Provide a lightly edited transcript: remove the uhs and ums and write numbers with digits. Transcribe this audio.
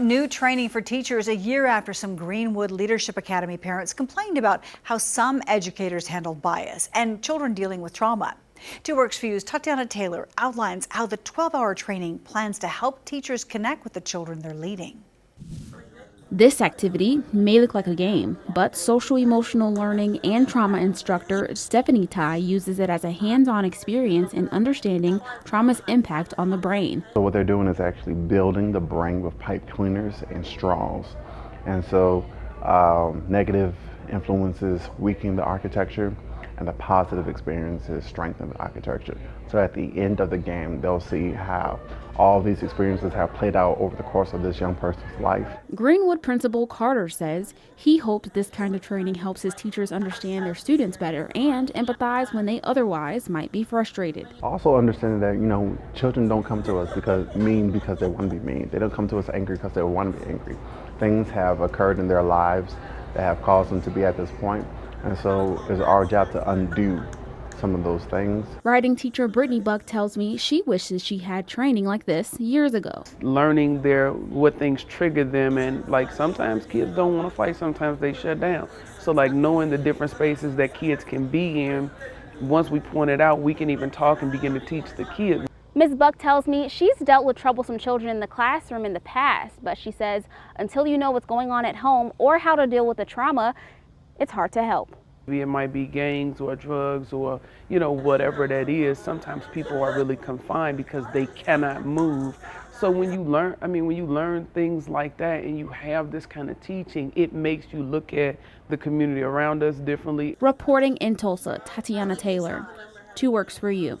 new training for teachers a year after some Greenwood Leadership Academy parents complained about how some educators handled bias and children dealing with trauma. 2 Works For You's Tatiana Taylor outlines how the 12-hour training plans to help teachers connect with the children they're leading. This activity may look like a game, but social-emotional learning and trauma instructor Stephanie Tai uses it as a hands-on experience in understanding trauma's impact on the brain. So what they're doing is actually building the brain with pipe cleaners and straws. And so negative influences weaken the architecture, and the positive experiences strengthen the architecture. So at the end of the game, they'll see how all these experiences have played out over the course of this young person's life. Greenwood Principal Carter says he hopes this kind of training helps his teachers understand their students better and empathize when they otherwise might be frustrated. Also understanding that, children don't come to us because they want to be mean. They don't come to us angry because they want to be angry. Things have occurred in their lives that have caused them to be at this point. And so it's our job to undo some of those things. Writing teacher Brittany Buck tells me she wishes she had training like this years ago. Learning what things trigger them, and sometimes kids don't want to fight, sometimes they shut down. So knowing the different spaces that kids can be in, once we point it out, we can even talk and begin to teach the kids. Ms. Buck tells me she's dealt with troublesome children in the classroom in the past, but she says until you know what's going on at home or how to deal with the trauma, it's hard to help. It might be gangs or drugs or, whatever that is. Sometimes people are really confined because they cannot move. So when you learn things like that and you have this kind of teaching, it makes you look at the community around us differently. Reporting in Tulsa, Tatiana Taylor, 2 Works For You.